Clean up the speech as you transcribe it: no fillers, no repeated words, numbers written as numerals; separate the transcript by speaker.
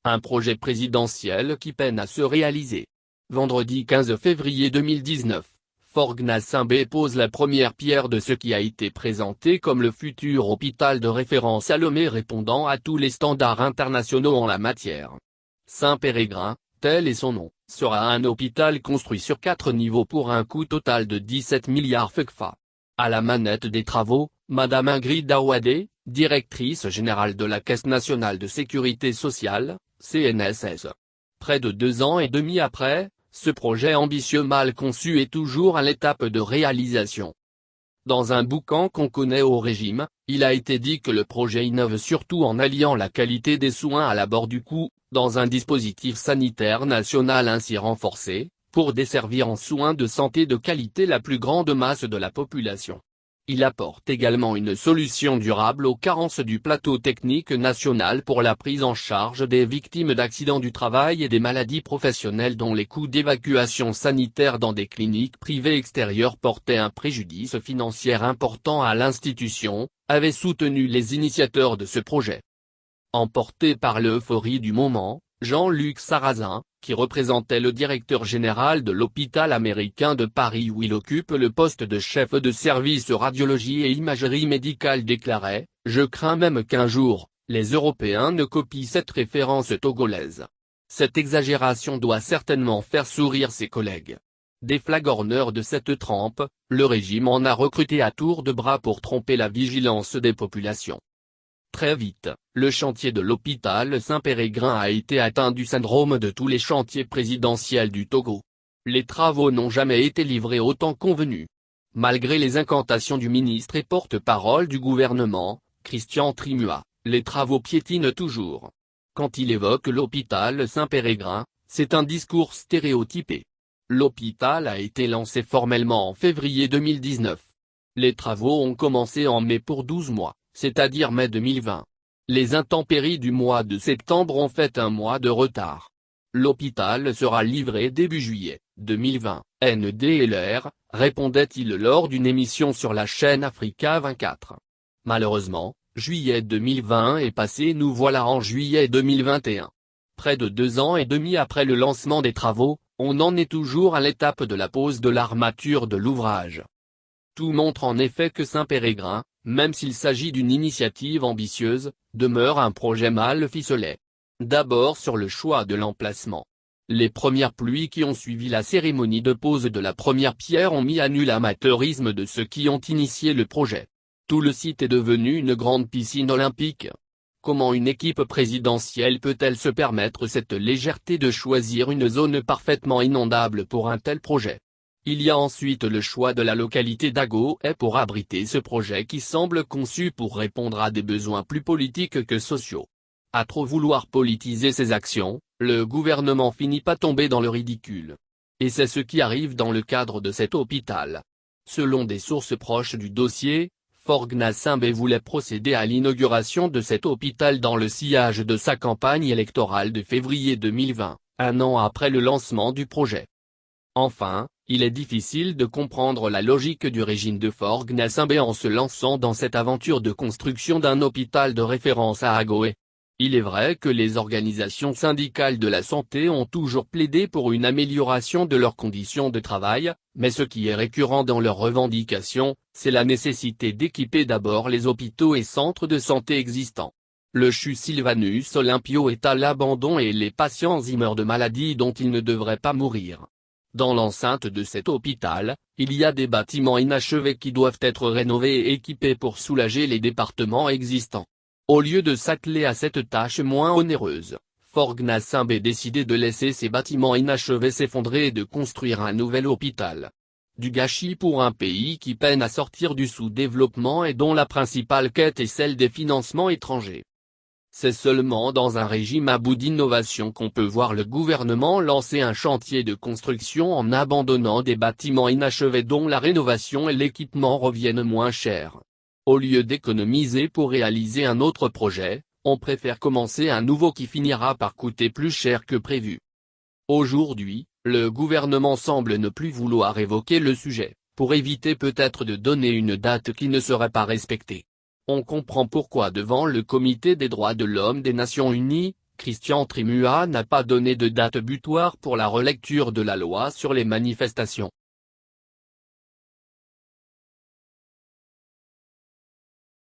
Speaker 1: Un projet présidentiel qui peine à se réaliser. Vendredi 15 février 2019, Forgues-Nassimbe pose la première pierre de ce qui a été présenté comme le futur hôpital de référence à Lomé répondant à tous les standards internationaux en la matière. Saint-Péregrin, tel est son nom, sera un hôpital construit sur 4 niveaux pour un coût total de 17 milliards CFA. À la manette des travaux, Madame Ingrid Daouadé, directrice générale de la Caisse nationale de sécurité sociale, CNSS. Près de 2 ans et demi après, ce projet ambitieux mal conçu est toujours à l'étape de réalisation. Dans un boucan qu'on connaît au régime, il a été dit que le projet innove surtout en alliant la qualité des soins à l'abord du coût, dans un dispositif sanitaire national ainsi renforcé, pour desservir en soins de santé de qualité la plus grande masse de la population. Il apporte également une solution durable aux carences du plateau technique national pour la prise en charge des victimes d'accidents du travail et des maladies professionnelles dont les coûts d'évacuation sanitaire dans des cliniques privées extérieures portaient un préjudice financier important à l'institution, avaient soutenu les initiateurs de ce projet. Emporté par l'euphorie du moment, Jean-Luc Sarrazin, qui représentait le directeur général de l'hôpital américain de Paris où il occupe le poste de chef de service radiologie et imagerie médicale déclarait « Je crains même qu'un jour, les Européens ne copient cette référence togolaise. Cette exagération doit certainement faire sourire ses collègues. » Des flagorneurs de cette trempe, le régime en a recruté à tour de bras pour tromper la vigilance des populations. Très vite, le chantier de l'hôpital Saint-Péregrin a été atteint du syndrome de tous les chantiers présidentiels du Togo. Les travaux n'ont jamais été livrés au temps convenu. Malgré les incantations du ministre et porte-parole du gouvernement, Christian Trimua, les travaux piétinent toujours. Quand il évoque l'hôpital Saint-Péregrin, c'est un discours stéréotypé. L'hôpital a été lancé formellement en février 2019. Les travaux ont commencé en mai pour 12 mois. C'est-à-dire mai 2020. Les intempéries du mois de septembre ont fait un mois de retard. L'hôpital sera livré début juillet 2020, NDLR, répondait-il lors d'une émission sur la chaîne Africa 24. Malheureusement, juillet 2020 est passé, nous voilà en juillet 2021. Près de 2 ans et demi après le lancement des travaux, on en est toujours à l'étape de la pose de l'armature de l'ouvrage. Tout montre en effet que Saint-Péregrin, même s'il s'agit d'une initiative ambitieuse, demeure un projet mal ficelé. D'abord sur le choix de l'emplacement. Les premières pluies qui ont suivi la cérémonie de pose de la première pierre ont mis à nu l'amateurisme de ceux qui ont initié le projet. Tout le site est devenu une grande piscine olympique. Comment une équipe présidentielle peut-elle se permettre cette légèreté de choisir une zone parfaitement inondable pour un tel projet ? Il y a ensuite le choix de la localité d'Agoé pour abriter ce projet qui semble conçu pour répondre à des besoins plus politiques que sociaux. À trop vouloir politiser ses actions, le gouvernement finit par tomber dans le ridicule. Et c'est ce qui arrive dans le cadre de cet hôpital. Selon des sources proches du dossier, Forgues-Nassimbe voulait procéder à l'inauguration de cet hôpital dans le sillage de sa campagne électorale de février 2020, un an après le lancement du projet. Enfin, il est difficile de comprendre la logique du régime de Forgues-Nassimbe en se lançant dans cette aventure de construction d'un hôpital de référence à Agoé. Il est vrai que les organisations syndicales de la santé ont toujours plaidé pour une amélioration de leurs conditions de travail, mais ce qui est récurrent dans leurs revendications, c'est la nécessité d'équiper d'abord les hôpitaux et centres de santé existants. Le CHU Sylvanus Olympio est à l'abandon et les patients y meurent de maladies dont ils ne devraient pas mourir. Dans l'enceinte de cet hôpital, il y a des bâtiments inachevés qui doivent être rénovés et équipés pour soulager les départements existants. Au lieu de s'atteler à cette tâche moins onéreuse, Forgues-Nassimbe a décidé de laisser ces bâtiments inachevés s'effondrer et de construire un nouvel hôpital. Du gâchis pour un pays qui peine à sortir du sous-développement et dont la principale quête est celle des financements étrangers. C'est seulement dans un régime à bout d'innovation qu'on peut voir le gouvernement lancer un chantier de construction en abandonnant des bâtiments inachevés dont la rénovation et l'équipement reviennent moins cher. Au lieu d'économiser pour réaliser un autre projet, on préfère commencer un nouveau qui finira par coûter plus cher que prévu. Aujourd'hui, le gouvernement semble ne plus vouloir évoquer le sujet, pour éviter peut-être de donner une date qui ne serait pas respectée. On comprend pourquoi devant le Comité des droits de l'homme des Nations Unies, Christian Trimua n'a pas donné de date butoir pour la relecture de la loi sur les manifestations.